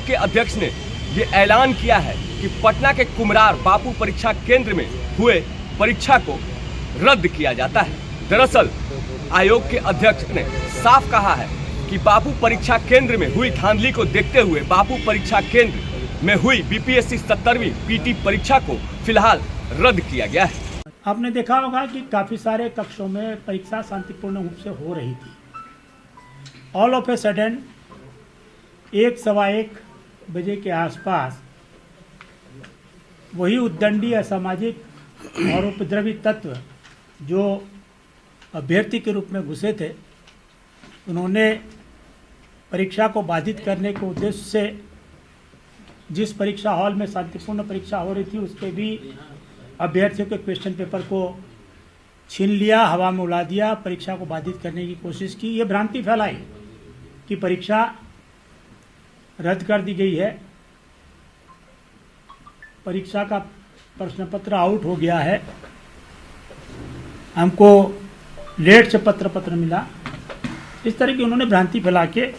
आयोग के अध्यक्ष ने ये ऐलान किया है कि पटना के कुम्हरार बापू परीक्षा केंद्र में हुए परीक्षा को रद्द किया जाता है। दरअसल आयोग के अध्यक्ष ने साफ कहा है कि बापू परीक्षा केंद्र में हुई धांधली को देखते हुए बापू परीक्षा केंद्र में हुई बीपीएससी 70वीं पीटी परीक्षा को फिलहाल रद्द किया गया है। आपने देखा होगा कि काफ़ी सारे कक्षों में परीक्षा शांतिपूर्ण रूप से हो रही थी। ऑल ऑफ ए सडन 1-1:15 बजे के आसपास वही उद्दंडी असामाजिक और उपद्रवी तत्व जो अभ्यर्थी के रूप में घुसे थे, उन्होंने परीक्षा को बाधित करने के उद्देश्य से जिस परीक्षा हॉल में शांतिपूर्ण परीक्षा हो रही थी उसके भी अभ्यर्थियों के क्वेश्चन पेपर को छीन लिया, हवा में उड़ा दिया, परीक्षा को बाधित करने की कोशिश की। ये भ्रांति फैलाई कि परीक्षा रद्द कर दी गई है, परीक्षा का प्रश्न पत्र आउट हो गया है, हमको लेट से पत्र मिला। इस तरह की उन्होंने भ्रांति फैला के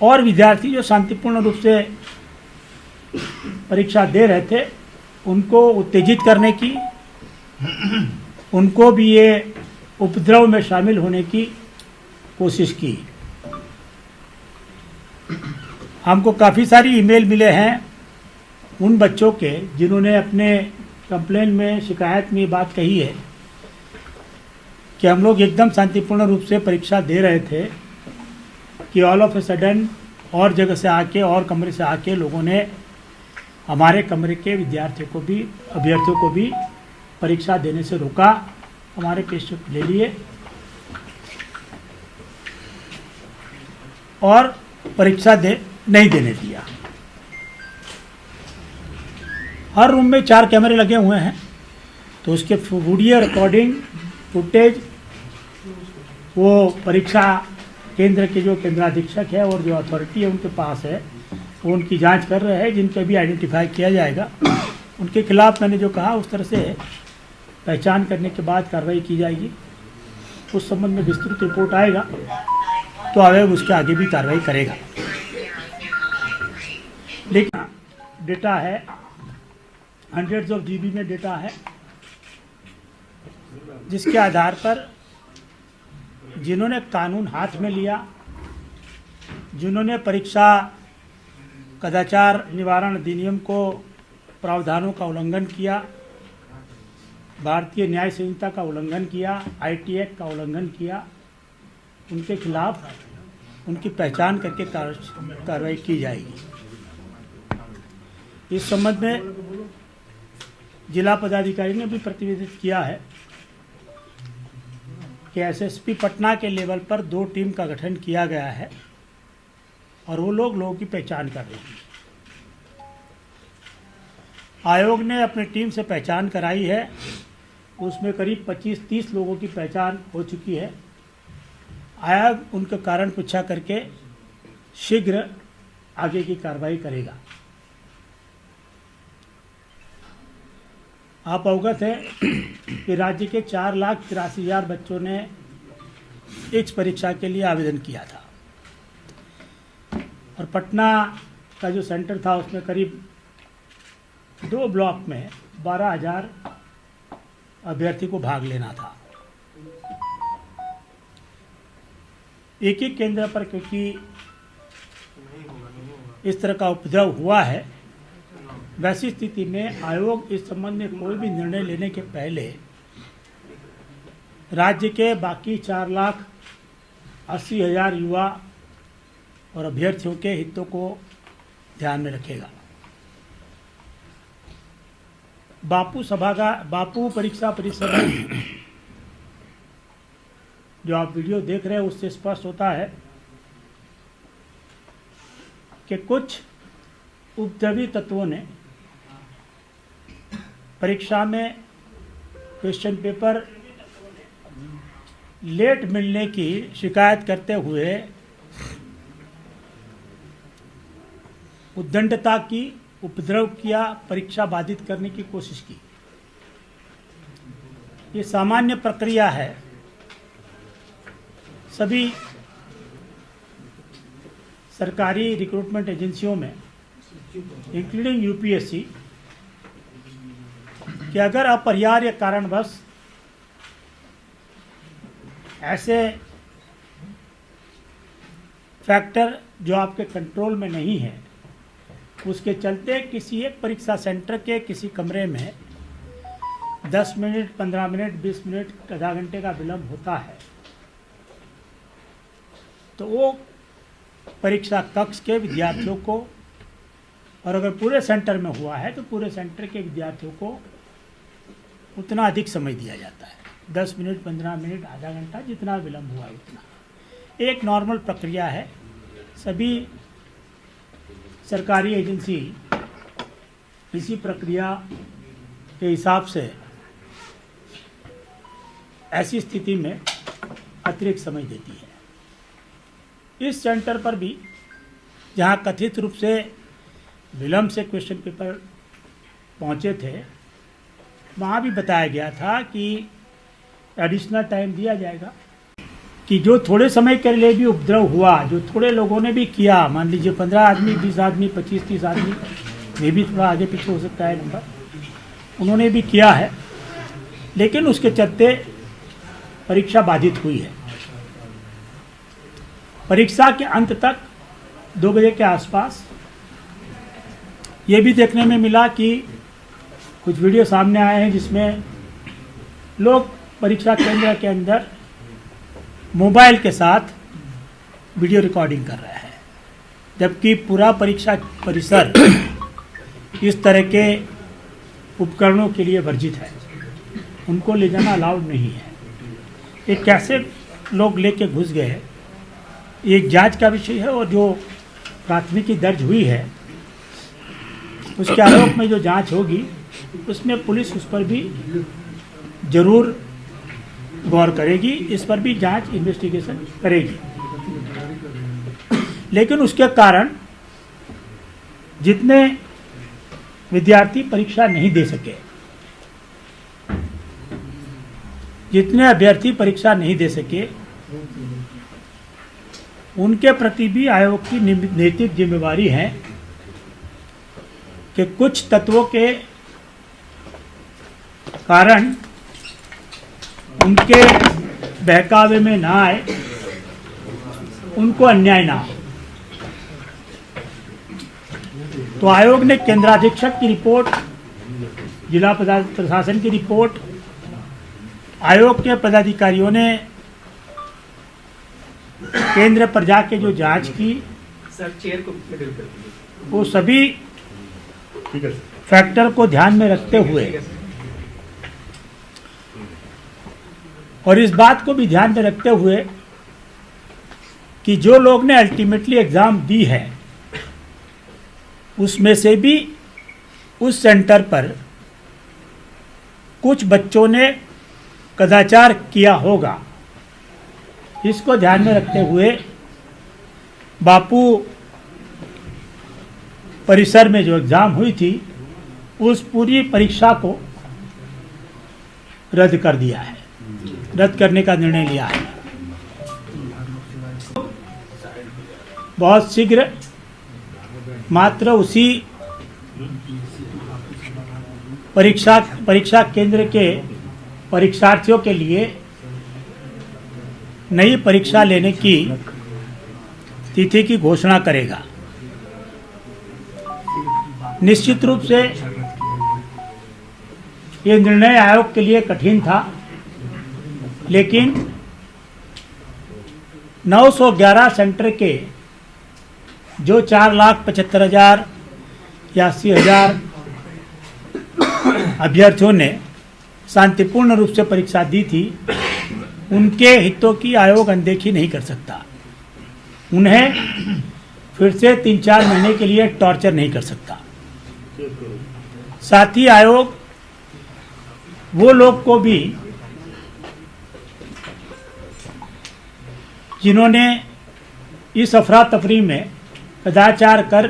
और विद्यार्थी जो शांतिपूर्ण रूप से परीक्षा दे रहे थे उनको उत्तेजित करने की, उनको भी ये उपद्रव में शामिल होने की कोशिश की। हमको काफ़ी सारी ईमेल मिले हैं उन बच्चों के जिन्होंने अपने कंप्लेन में, शिकायत में ये बात कही है कि हम लोग एकदम शांतिपूर्ण रूप से परीक्षा दे रहे थे कि ऑल ऑफ ए सडन और जगह से आके और कमरे से आके लोगों ने हमारे कमरे के विद्यार्थियों को भी, अभ्यर्थियों को भी परीक्षा देने से रोका, हमारे क्वेश्चन ले लिए और परीक्षा नहीं देने दिया। हर रूम में 4 कैमरे लगे हुए हैं, तो उसके वीडियो रिकॉर्डिंग फुटेज वो परीक्षा केंद्र के जो केंद्राधीक्षक है और जो अथॉरिटी है उनके पास है, वो उनकी जांच कर रहे हैं, जिनके भी आइडेंटिफाई किया जाएगा उनके खिलाफ मैंने जो कहा उस तरह से पहचान करने के बाद कार्रवाई की जाएगी। उस संबंध में विस्तृत रिपोर्ट आएगा तो आयोग उसके आगे भी कार्रवाई करेगा। लेकिन डेटा है, हंड्रेड्स ऑफ जीबी में डेटा है, जिसके आधार पर जिन्होंने कानून हाथ में लिया, जिन्होंने परीक्षा कदाचार निवारण अधिनियम को प्रावधानों का उल्लंघन किया, भारतीय न्याय संहिता का उल्लंघन किया, आईटी एक्ट का उल्लंघन किया, उनके खिलाफ उनकी पहचान करके कार्रवाई की जाएगी। इस संबंध में जिला पदाधिकारी ने भी प्रतिवेदित किया है कि एसएसपी पटना के लेवल पर 2 टीम का गठन किया गया है और वो लोगों की पहचान कर रहे हैं। आयोग ने अपनी टीम से पहचान कराई है, उसमें करीब 25-30 लोगों की पहचान हो चुकी है। आयोग उनका कारण पूछा करके शीघ्र आगे की कार्रवाई करेगा। आप अवगत हैं कि राज्य के 4,83,000 बच्चों ने इस परीक्षा के लिए आवेदन किया था और पटना का जो सेंटर था उसमें करीब 2 ब्लॉक में 12,000 अभ्यर्थी को भाग लेना था। एक ही केंद्र पर क्योंकि इस तरह का उपद्रव हुआ है, वैसी स्थिति में आयोग इस संबंध में कोई भी निर्णय लेने के पहले राज्य के बाकी 4,80,000 युवा और अभ्यर्थियों के हितों को ध्यान में रखेगा। बापू परीक्षा परिसर में जो आप वीडियो देख रहे हैं उससे स्पष्ट होता है कि कुछ उपद्रवी तत्वों ने परीक्षा में क्वेश्चन पेपर लेट मिलने की शिकायत करते हुए उद्दंडता की, उपद्रव किया, परीक्षा बाधित करने की कोशिश की। ये सामान्य प्रक्रिया है। सभी सरकारी रिक्रूटमेंट एजेंसियों में इंक्लूडिंग यूपीएससी कि अगर अपरिहार्य कारणवश ऐसे फैक्टर जो आपके कंट्रोल में नहीं है उसके चलते किसी एक परीक्षा सेंटर के किसी कमरे में 10 मिनट, 15 मिनट, 20 मिनट, आधा घंटे का विलम्ब होता है तो वो परीक्षा कक्ष के विद्यार्थियों को, और अगर पूरे सेंटर में हुआ है तो पूरे सेंटर के विद्यार्थियों को उतना अधिक समय दिया जाता है। 10 मिनट, 15 मिनट, आधा घंटा, जितना विलम्ब हुआ उतना। एक नॉर्मल प्रक्रिया है। सभी सरकारी एजेंसी इसी प्रक्रिया के हिसाब से ऐसी स्थिति में अतिरिक्त समय देती है। इस सेंटर पर भी जहां कथित रूप से विलम्ब से क्वेश्चन पेपर पहुंचे थे, वहाँ भी बताया गया था कि एडिशनल टाइम दिया जाएगा, कि जो थोड़े समय के लिए भी उपद्रव हुआ, जो थोड़े लोगों ने भी किया, मान लीजिए 15 आदमी, 20 आदमी, 25-30 आदमी, ये भी थोड़ा आगे पीछे हो सकता है नंबर, उन्होंने भी किया है, लेकिन उसके चलते परीक्षा बाधित हुई है। परीक्षा के अंत तक 2 बजे के आसपास ये भी देखने में मिला कि कुछ वीडियो सामने आए हैं जिसमें लोग परीक्षा केंद्र के अंदर मोबाइल के साथ वीडियो रिकॉर्डिंग कर रहे हैं, जबकि पूरा परीक्षा परिसर इस तरह के उपकरणों के लिए वर्जित है, उनको ले जाना अलाउड नहीं है। ये कैसे लोग लेके घुस गए, एक जांच का विषय है, और जो प्राथमिकी दर्ज हुई है उसके आरोप में जो जांच होगी उसमें पुलिस उस पर भी जरूर गौर करेगी, इस पर भी जांच इन्वेस्टिगेशन करेगी। लेकिन उसके कारण जितने विद्यार्थी परीक्षा नहीं दे सके, जितने अभ्यर्थी परीक्षा नहीं दे सके, उनके प्रति भी आयोग की नैतिक जिम्मेवारी है कि कुछ तत्वों के कारण उनके बहकावे में ना आए, उनको अन्याय ना हो। तो आयोग ने केंद्राधीक्षक की रिपोर्ट, जिला प्रशासन की रिपोर्ट, आयोग के पदाधिकारियों ने केंद्र पर जाके जो जांच की, वो सभी फैक्टर को ध्यान में रखते हुए और इस बात को भी ध्यान में रखते हुए कि जो लोग ने अल्टीमेटली एग्जाम दी है उसमें से भी उस सेंटर पर कुछ बच्चों ने कदाचार किया होगा, इसको ध्यान में रखते हुए बापू परिसर में जो एग्जाम हुई थी उस पूरी परीक्षा को रद्द कर दिया है, रद्द करने का निर्णय लिया है। बहुत शीघ्र मात्र उसी परीक्षा केंद्र के परीक्षार्थियों के लिए नई परीक्षा लेने की तिथि की घोषणा करेगा। निश्चित रूप से ये निर्णय आयोग के लिए कठिन था, लेकिन 911 सेंटर के जो 4,75,000 या 80,000 अभ्यर्थियों ने शांतिपूर्ण रूप से परीक्षा दी थी, उनके हितों की आयोग अनदेखी नहीं कर सकता। उन्हें फिर से 3-4 महीने के लिए टॉर्चर नहीं कर सकता। साथ ही आयोग वो लोग को भी जिन्होंने इस अफरा तफरी में कदाचार कर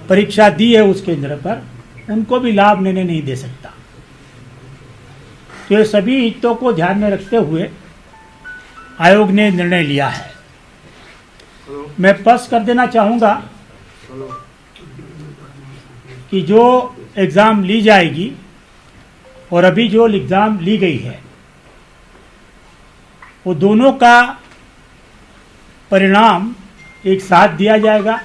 परीक्षा दी है उस केंद्र पर, उनको भी लाभ लेने नहीं दे सकता। तो ये सभी हितों को ध्यान में रखते हुए आयोग ने निर्णय लिया है। मैं स्पष्ट कर देना चाहूँगा कि जो एग्ज़ाम ली जाएगी और अभी जो एग्ज़ाम ली गई है वो दोनों का परिणाम एक साथ दिया जाएगा।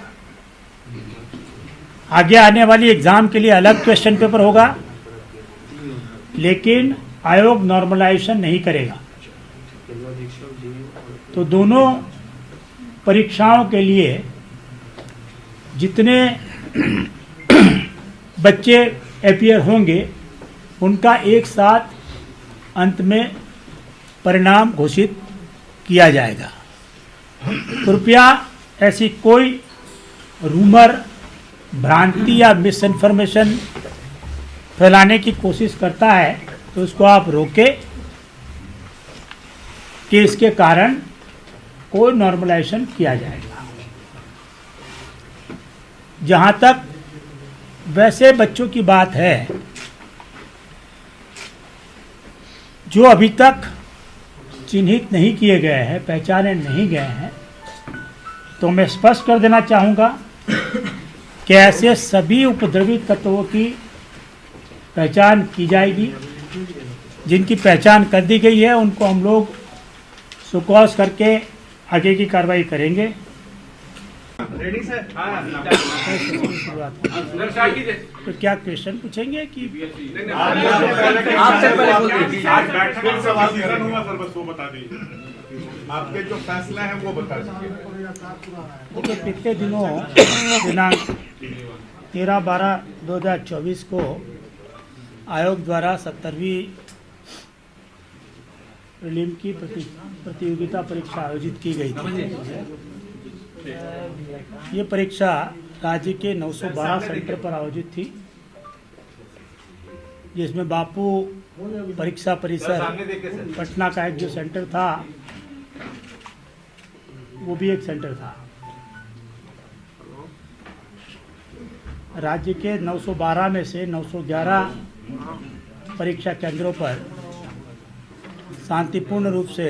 आगे आने वाली एग्ज़ाम के लिए अलग क्वेश्चन पेपर होगा, लेकिन आयोग नॉर्मलाइजेशन नहीं करेगा। तो दोनों परीक्षाओं के लिए जितने बच्चे अपीयर होंगे उनका एक साथ अंत में परिणाम घोषित किया जाएगा। कृपया ऐसी कोई रूमर, भ्रांति या मिस इन्फॉर्मेशन फैलाने की कोशिश करता है तो उसको आप रोकें कि इसके कारण कोई नॉर्मलाइजेशन किया जाएगा। जहाँ तक वैसे बच्चों की बात है जो अभी तक चिन्हित नहीं किए गए हैं, पहचाने नहीं गए हैं, तो मैं स्पष्ट कर देना चाहूँगा कि ऐसे सभी उपद्रवी तत्वों की पहचान की जाएगी। जिनकी पहचान कर दी गई है उनको हम लोग सुकौश करके आगे की कार्रवाई करेंगे। Ready sir? तो क्या क्वेश्चन पूछेंगे कि आपसे पहले बोल दीजिए। आज बैठक में सवाल हुआ सर, बस वो बता दीजिए। आपके जो फैसला है वो बता दीजिए। देखिए, पिछले दिनों दिनांक 13/12/2024 को आयोग द्वारा 17वीं प्रीलिम की प्रतियोगिता परीक्षा आयोजित की गई थी। ये परीक्षा राज्य के 912 सेंटर पर आयोजित थी, जिसमें बापू परीक्षा परिसर पटना का एक जो सेंटर था वो भी एक सेंटर था। राज्य के 912 में से 911 परीक्षा केंद्रों पर शांतिपूर्ण रूप से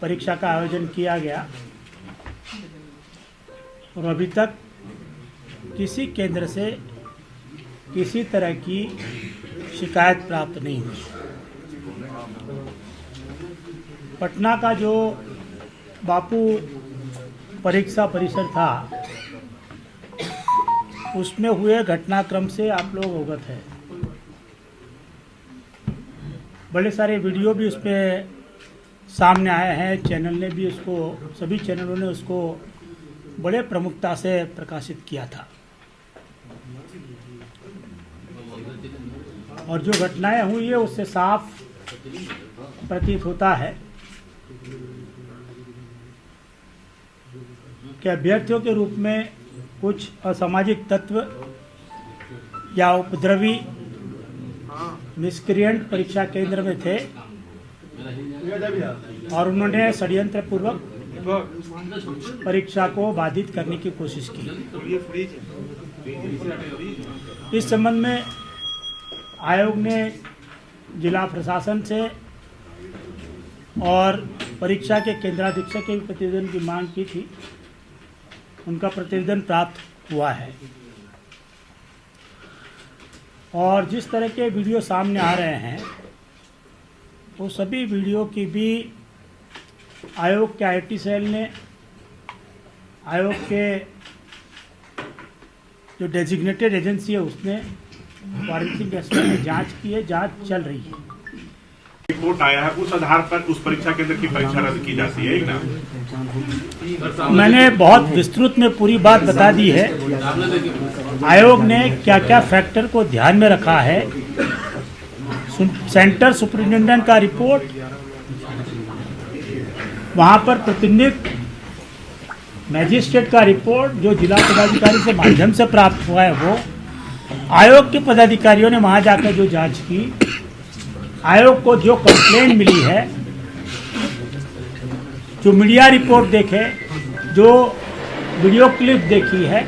परीक्षा का आयोजन किया गया और अभी तक किसी केंद्र से किसी तरह की शिकायत प्राप्त नहीं हुई। पटना का जो बापू परीक्षा परिसर था उसमें हुए घटनाक्रम से आप लोग अवगत है। बड़े सारे वीडियो भी उसमें सामने आए हैं, चैनल ने भी उसको, सभी चैनलों ने उसको बड़े प्रमुखता से प्रकाशित किया था। और जो घटनाएं हुई है उससे साफ प्रतीत होता है कि अभ्यर्थियों के रूप में कुछ असामाजिक तत्व या उपद्रवी मिसक्रिएंट परीक्षा केंद्र में थे और उन्होंने षड्यंत्र पूर्वक परीक्षा को बाधित करने की कोशिश की। इस संबंध में आयोग ने जिला प्रशासन से और परीक्षा के केंद्राधीक्षक के प्रतिवेदन की मांग की थी। उनका प्रतिवेदन प्राप्त हुआ है और जिस तरह के वीडियो सामने आ रहे हैं वो सभी वीडियो की भी आयोग के आईटी सेल ने, आयोग के जो डेजिग्नेटेड एजेंसी है उसने फॉरेंसिक एक्सपर्ट ने जांच की है, जांच चल रही है। रिपोर्ट आया है, उस आधार पर उस परीक्षा केंद्र की परीक्षा रद्द की जाती है ना? मैंने बहुत विस्तृत में पूरी बात बता दी है। आयोग ने क्या क्या फैक्टर को ध्यान में रखा है, सेंटर सुपरिटेंडेंट का रिपोर्ट, वहां पर प्रतिनिधित्व मैजिस्ट्रेट का रिपोर्ट जो जिला पदाधिकारी के माध्यम से प्राप्त हुआ है, वो आयोग के पदाधिकारियों ने वहां जाकर जो जांच की, आयोग को जो कंप्लेंट मिली है, जो मीडिया रिपोर्ट देखे, जो वीडियो क्लिप देखी है,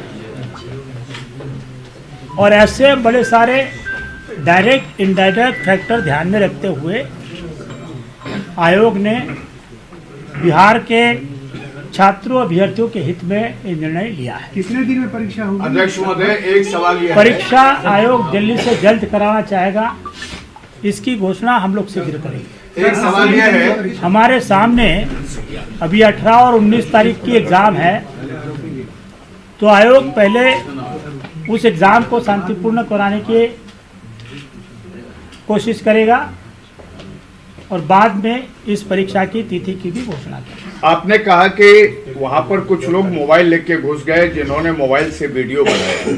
और ऐसे बड़े सारे डायरेक्ट इनडायरेक्ट फैक्टर ध्यान में रखते हुए आयोग ने बिहार के छात्रों अभ्यर्थियों के हित में ये निर्णय लिया है। कितने दिन में परीक्षा होगी? अध्यक्ष महोदय, एक सवाल यह है, परीक्षा आयोग दिल्ली से जल्द कराना चाहेगा, इसकी घोषणा हम लोग शीघ्र करेंगे। एक सवाल यह है, हमारे सामने अभी 18 और 19 तारीख की एग्जाम है, तो आयोग पहले उस एग्जाम को शांतिपूर्ण कराने की कोशिश करेगा और बाद में इस परीक्षा की तिथि की भी घोषणा करेगा। आपने कहा कि वहां पर कुछ लोग मोबाइल लेके घुस गए जिन्होंने मोबाइल से वीडियो बनाया,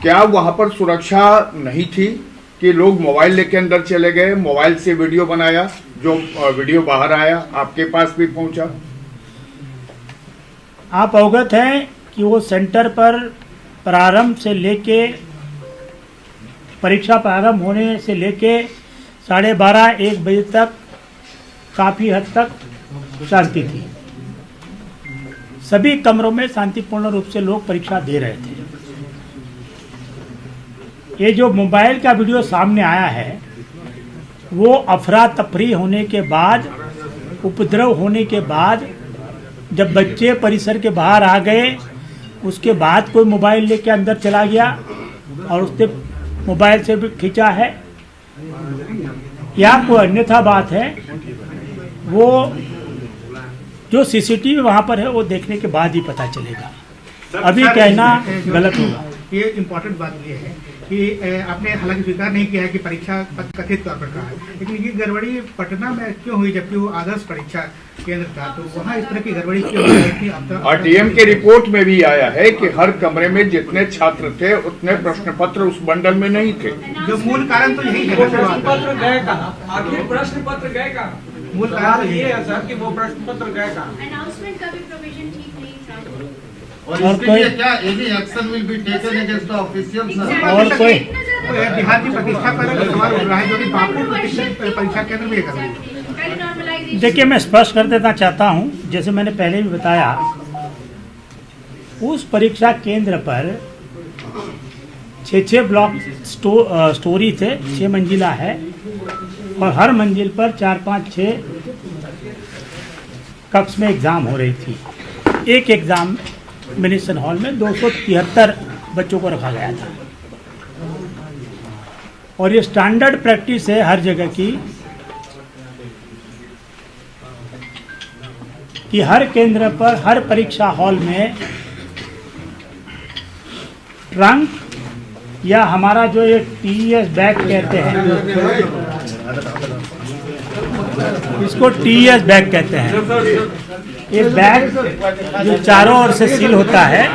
क्या वहां पर सुरक्षा नहीं थी कि लोग मोबाइल लेके अंदर चले गए, मोबाइल से वीडियो बनाया, जो वीडियो बाहर आया आपके पास भी पहुंचा? आप अवगत हैं कि वो सेंटर पर प्रारंभ से लेके परीक्षा प्रारंभ होने से लेके 12:30-1 बजे तक काफ़ी हद तक शांति थी। सभी कमरों में शांतिपूर्ण रूप से लोग परीक्षा दे रहे थे। ये जो मोबाइल का वीडियो सामने आया है, वो अफरा तफरी होने के बाद, उपद्रव होने के बाद, जब बच्चे परिसर के बाहर आ गए, उसके बाद कोई मोबाइल लेके अंदर चला गया और उसने मोबाइल से भी खींचा है या कोई अन्यथा बात है, वो जो सीसीटीवी वहाँ पर है वो देखने के बाद ही पता चलेगा। अभी कहना गलत होगा। ये इम्पोर्टेंट बात ये है कि आपने हालांकि स्वीकार नहीं किया है कि परीक्षा कथित तौर पर कहा है, लेकिन ये गड़बड़ी पटना में क्यों हुई जबकि वो आदर्श परीक्षा केंद्र था, तो वहाँ इस तरह की गड़बड़ी क्यों हुई? और डीएम के रिपोर्ट में भी आया है कि हर कमरे में जितने छात्र थे उतने प्रश्न पत्र उस बंडल में नहीं थे। जो मूल कारण तो यही है, प्रश्न पत्र गए कहाँ? आखिर प्रश्न पत्र गए कहाँ? मूल कारण ये है सर कि वो प्रश्न पत्र गए कहाँ? अनाउंसमेंट का भी प्रोविजन ठीक नहीं था। और इसके लिए क्या any action will be taken against the officials? और कोई बिहार की प्रतिष्ठा पर सवाल उठ रहा है, जो कि बापू प्रतिष्ठित परीक्षा केंद्र में कर। देखिए, मैं स्पष्ट कर देना चाहता हूँ, जैसे मैंने पहले भी बताया, उस परीक्षा केंद्र पर 6 ब्लॉक स्टोरी थे, 6 मंजिला है और हर मंजिल पर 4-5-6 कक्ष में एग्जाम हो रही थी। एक एग्जामिनेशन हॉल में 273 बच्चों को रखा गया था और ये स्टैंडर्ड प्रैक्टिस है हर जगह की कि हर केंद्र पर, हर परीक्षा हॉल में ट्रंक या हमारा जो ये टीईएस बैग कहते हैं, इसको टीईएस बैग कहते हैं, ये बैग जो चारों ओर से सील होता है,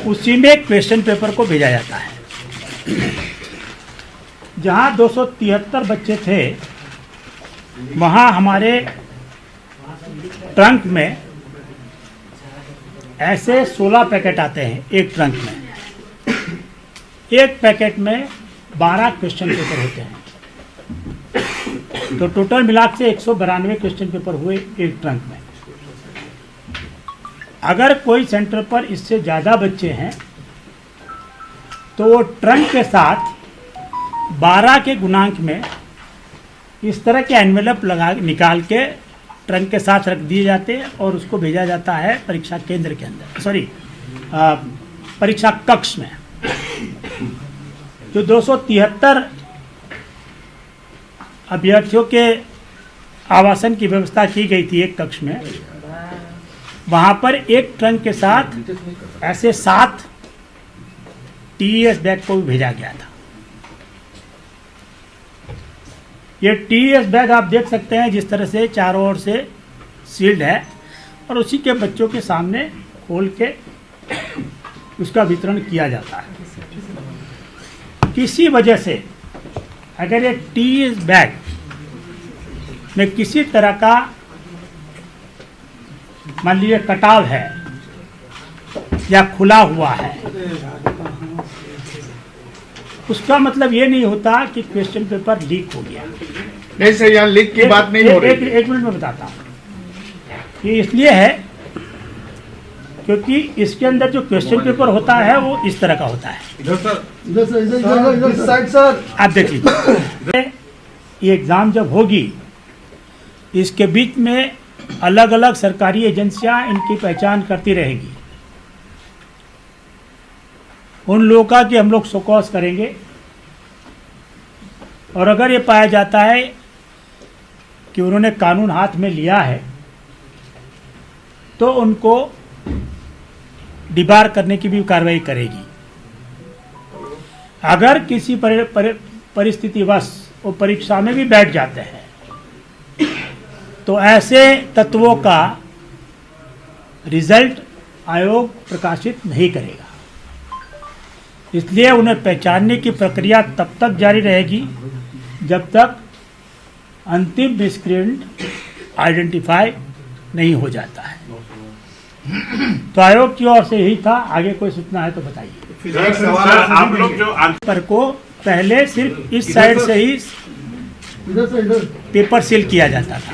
उसी में क्वेश्चन पेपर को भेजा जाता है। जहां 273 बच्चे थे, वहां हमारे ट्रंक में ऐसे 16 पैकेट आते हैं एक ट्रंक में। एक पैकेट में 12 क्वेश्चन पेपर होते हैं, तो टोटल मिला के 192 क्वेश्चन पेपर हुए एक ट्रंक में। अगर कोई सेंटर पर इससे ज़्यादा बच्चे हैं तो वो ट्रंक के साथ 12 के गुणांक में इस तरह के एनवेलप निकाल के ट्रंक के साथ रख दिए जाते हैं और उसको भेजा जाता है परीक्षा केंद्र के अंदर, परीक्षा कक्ष में। जो 273 अभ्यर्थियों के आवासन की व्यवस्था की गई थी एक कक्ष में, वहाँ पर एक ट्रंक के साथ ऐसे 7 टीईएस बैग को भी भेजा गया था। ये टीईएस बैग आप देख सकते हैं जिस तरह से चारों ओर से सील्ड है और उसी के बच्चों के सामने खोल के उसका वितरण किया जाता है। किसी वजह से अगर ये टीईएस बैग में किसी तरह का मान लीजिए कटाव है या खुला हुआ है, उसका मतलब ये नहीं होता कि क्वेश्चन पेपर लीक हो गया। नहीं सर, यहाँ लीक की बात नहीं हो रही। एक मिनट में बताता हूँ। ये इसलिए है क्योंकि इसके अंदर जो क्वेश्चन पेपर होता है वो इस तरह का होता है। आप देख लीजिए, ये एग्जाम जब होगी इसके बीच में अलग अलग सरकारी एजेंसियां इनकी पहचान करती रहेंगी। उन लोगों का कि हम लोग शोकॉज करेंगे, और अगर ये पाया जाता है कि उन्होंने कानून हाथ में लिया है तो उनको डिबार करने की भी कार्रवाई करेगी। अगर किसी परिस्थितिवश वो परीक्षा में भी बैठ जाते हैं तो ऐसे तत्वों का रिजल्ट आयोग प्रकाशित नहीं करेगा। इसलिए उन्हें पहचानने की प्रक्रिया तब तक जारी रहेगी जब तक अंतिम मिसक्रेडेंट आइडेंटिफाई नहीं हो जाता है। तो आयोग की ओर से यही था। आगे कोई सूचना है तो बताइए। सर, आप लोग जो पेपर को पहले सिर्फ इस साइड से ही पेपर सील किया जाता था।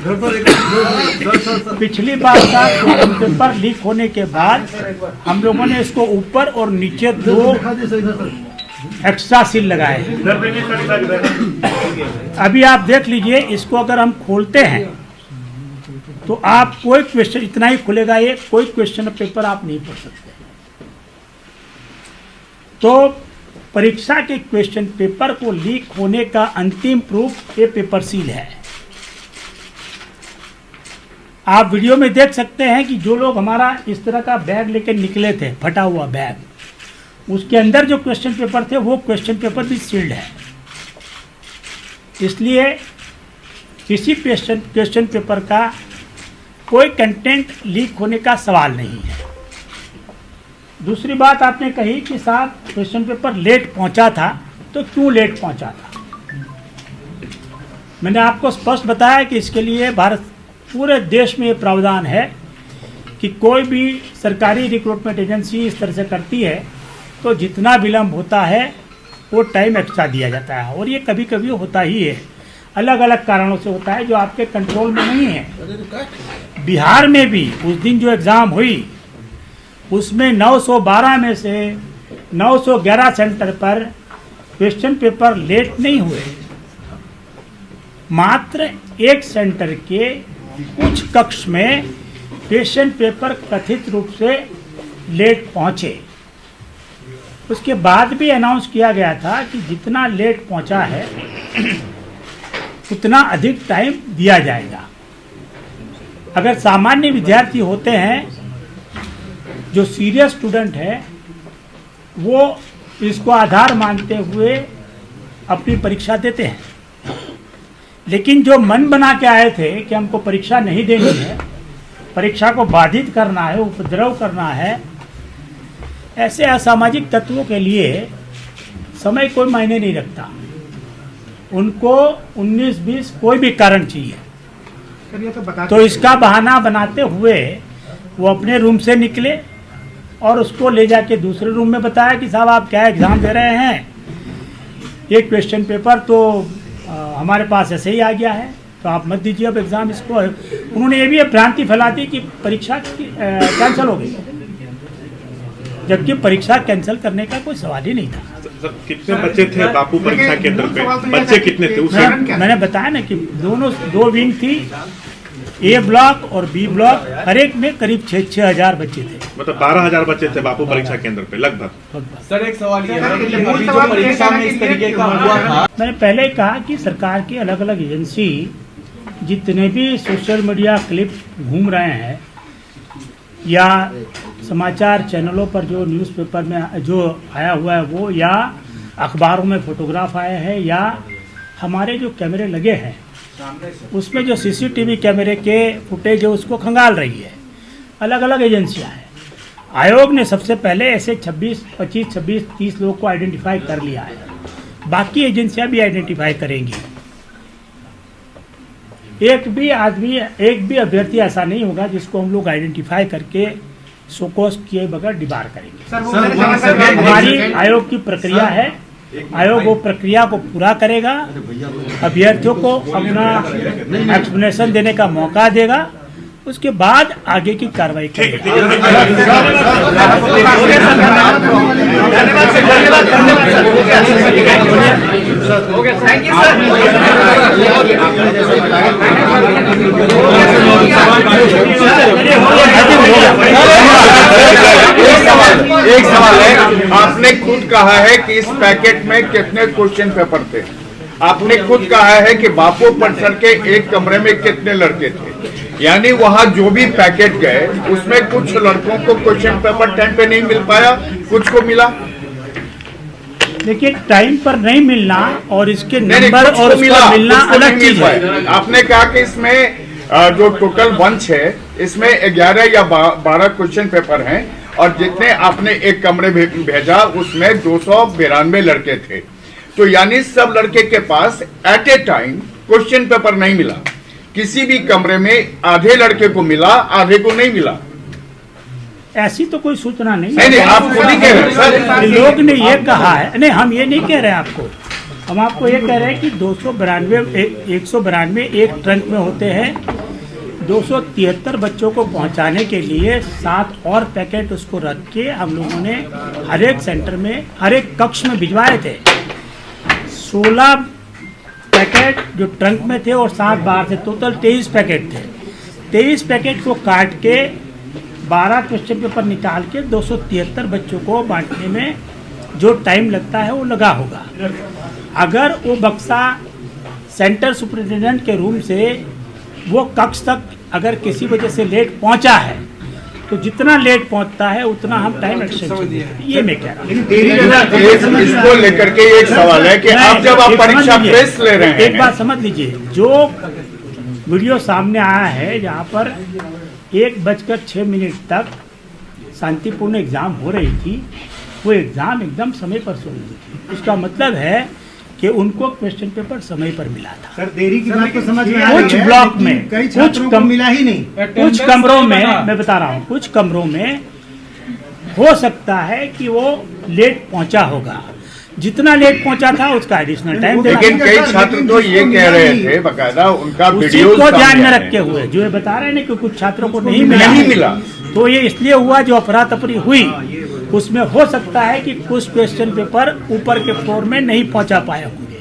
पिछली बार का पेपर लीक होने के बाद हम लोगों ने इसको ऊपर और नीचे 2 एक्स्ट्रा सील लगाए हैं। अभी आप देख लीजिए, इसको अगर हम खोलते हैं तो आप कोई क्वेश्चन, इतना ही खुलेगा ये, कोई क्वेश्चन पेपर आप नहीं पढ़ सकते। तो परीक्षा के क्वेश्चन पेपर को लीक होने का अंतिम प्रूफ ये पेपर सील है। आप वीडियो में देख सकते हैं कि जो लोग हमारा इस तरह का बैग लेकर निकले थे, फटा हुआ बैग, उसके अंदर जो क्वेश्चन पेपर थे वो क्वेश्चन पेपर भी सील्ड है। इसलिए किसी क्वेश्चन पेपर का कोई कंटेंट लीक होने का सवाल नहीं है। दूसरी बात आपने कही कि साहब क्वेश्चन पेपर लेट पहुंचा था, तो क्यों लेट पहुंचा था? मैंने आपको स्पष्ट बताया कि इसके लिए भारत पूरे देश में ये प्रावधान है कि कोई भी सरकारी रिक्रूटमेंट एजेंसी इस तरह से करती है तो जितना विलम्ब होता है वो टाइम एक्स्ट्रा दिया जाता है। और ये कभी कभी होता ही है, अलग अलग कारणों से होता है जो आपके कंट्रोल में नहीं है। बिहार में भी उस दिन जो एग्ज़ाम हुई उसमें 912 में से 911 सेंटर पर क्वेश्चन पेपर लेट नहीं हुए। मात्र एक सेंटर के कुछ कक्ष में क्वेश्चन पेपर कथित रूप से लेट पहुंचे। उसके बाद भी अनाउंस किया गया था कि जितना लेट पहुंचा है उतना अधिक टाइम दिया जाएगा। अगर सामान्य विद्यार्थी होते हैं, जो सीरियस स्टूडेंट है, वो इसको आधार मानते हुए अपनी परीक्षा देते हैं। लेकिन जो मन बना के आए थे कि हमको परीक्षा नहीं देनी है, परीक्षा को बाधित करना है, उपद्रव करना है, ऐसे असामाजिक तत्वों के लिए समय कोई मायने नहीं रखता। उनको 19-20 कोई भी कारण चाहिए। तो इसका बहाना बनाते हुए वो अपने रूम से निकले और उसको ले जाके दूसरे रूम में बताया कि साहब आप क्या एग्ज़ाम दे रहे हैं, ये क्वेश्चन पेपर तो हमारे पास ऐसे ही आ गया है, तो आप मत दीजिए अब एग्ज़ाम इसको। उन्होंने ये भी भ्रांति फैला दी कि परीक्षा कैंसिल हो गई, जबकि परीक्षा कैंसिल करने का कोई सवाल ही नहीं था। सर, कितने बच्चे थे बापू परीक्षा केंद्र पे? बच्चे कितने थे उस समय? मैंने बताया ना कि दो विंग थी, ए ब्लॉक और बी ब्लॉक, हर एक में करीब 6-6 हजार बच्चे थे। मतलब 12,000 बच्चे थे बापू परीक्षा केंद्र पे लगभग। सर, एक सवाल ये है कि अभी जो परीक्षा में इस तरीके का हुआ था, मैंने पहले कहा कि सरकार की अलग अलग एजेंसी जितने भी सोशल मीडिया क्लिप घूम रहे हैं या समाचार चैनलों पर जो न्यूज़पेपर में जो आया हुआ है वो, या अखबारों में फोटोग्राफ आए हैं, या हमारे जो कैमरे लगे हैं उसमें जो सीसीटीवी कैमरे के फुटेज है उसको खंगाल रही है अलग अलग एजेंसियां हैं। आयोग ने सबसे पहले ऐसे 25-26-30 लोगों को आइडेंटिफाई कर लिया है, बाकी एजेंसियां भी आइडेंटिफाई करेंगी। एक भी अभ्यर्थी ऐसा नहीं होगा जिसको हम लोग आइडेंटिफाई करके शोकॉज किए बगैर डिबार करेंगे। हमारी आयोग की प्रक्रिया है, आयोग वो प्रक्रिया को पूरा करेगा, अभ्यर्थियों को अपना एक्सप्लेनेशन देने का मौका देगा, उसके बाद आगे की कार्रवाई करेगा। आपने खुद कहा है कि इस पैकेट में कितने क्वेश्चन पेपर थे। आपने खुद कहा है कि बापू परिसर के एक कमरे में कितने लड़के थे, यानी वहां जो भी पैकेट गए उसमें कुछ लड़कों को क्वेश्चन पेपर टाइम पे नहीं मिल पाया, कुछ को मिला। देखिए, टाइम पर नहीं मिलना और इसके नहीं, नंबर कुछ और को उसका मिला, मिलना कुछ को अलग नहीं चीज मिल है। पाया। आपने कहा कि इसमें जो टोटल बंच है इसमें 11 या 12 क्वेश्चन पेपर हैं और जितने आपने एक कमरे भेजा उसमें 292 लड़के थे, तो यानी सब लड़के के पास at a time question paper नहीं मिला। किसी भी कमरे में आधे लड़के को मिला, आधे को नहीं मिला। ऐसी तो कोई सूचना नहीं नहीं, आप खुद ही कह रहे हैं सर। लोग ने ये कहा है, नहीं हम ये नहीं कह रहे हैं आपको, हम आपको ये कह रहे हैं कि 192 एक ट्रंक में होते हैं। 273 बच्चों को पहुंचाने के लिए 7 और पैकेट उसको रख के हम लोगों ने हर एक सेंटर में, हर एक कक्ष में भिजवाए थे। 16 पैकेट जो ट्रंक में थे और 7 बाहर से, टोटल 23 पैकेट थे। 23 पैकेट को काट के 12 क्वेश्चन पेपर निकाल के 273 बच्चों को बांटने में जो टाइम लगता है वो लगा होगा। अगर वो बक्सा सेंटर सुपरिटेंडेंट के रूम से वो कक्ष तक अगर किसी वजह से लेट पहुंचा है तो जितना लेट पहुंचता है उतना हम टाइम एक्सटेंशन, ये मैं कह रहा हूँ। इसको लेकर के एक सवाल है कि आप जब आप परीक्षा प्रेस ले रहे हैं, एक बात समझ लीजिए, जो वीडियो सामने आया है जहाँ पर 1:06 तक शांतिपूर्ण एग्जाम हो रही थी, वो एग्जाम एकदम समय पर शुरू हुई थी। उसका मतलब है कि उनको क्वेश्चन पेपर समय पर मिला था। सर, देरी की बात तो समझ में आ रही है, कुछ ब्लॉक में, कई कुछ छात्रों को मिला ही नहीं। कुछ कमरों में, मैं बता रहा हूँ, कुछ कमरों में हो सकता है कि वो लेट पहुंचा होगा। जितना लेट पहुंचा था उसका एडिशनल टाइम देना। लेकिन कई छात्र तो ये कह रहे थे बकायदा उनका उसी वीडियो को ध्यान में रखते हुए जो ये बता रहे हैं ना कि कुछ छात्रों को नहीं मिला, तो ये इसलिए हुआ जो अफरा तफरी हुई उसमें हो सकता है कि कुछ क्वेश्चन पेपर ऊपर के फ्लोर में नहीं पहुंचा पाए होंगे।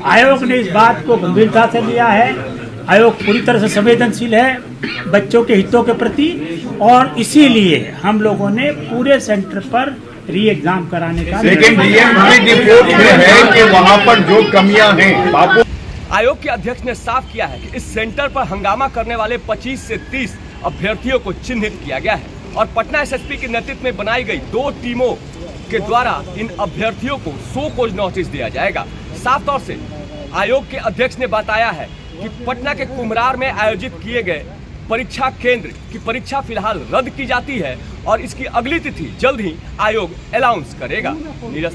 आयोग ने इस बात को गंभीरता से लिया है। आयोग पूरी तरह से संवेदनशील है बच्चों के हितों के प्रति, और इसीलिए हम लोगों ने पूरे सेंटर पर री एग्जाम कराने का, लेकिन डीएम की रिपोर्ट में है कि वहां पर जो कमियां हैं बापू। आयोग के अध्यक्ष ने साफ किया है कि इस सेंटर पर हंगामा करने वाले 25 से 30 अभ्यर्थियों को चिन्हित किया गया है और पटना एसएसपी के नेतृत्व में बनाई गई 2 टीमों के द्वारा इन अभ्यर्थियों को सो कॉज नोटिस दिया जाएगा। साफ तौर से आयोग के अध्यक्ष ने बताया है कि पटना के कुम्हरार में आयोजित किए गए परीक्षा केंद्र की परीक्षा फिलहाल रद्द की जाती है और इसकी अगली तिथि जल्द ही आयोग अनाउंस करेगा। नीरज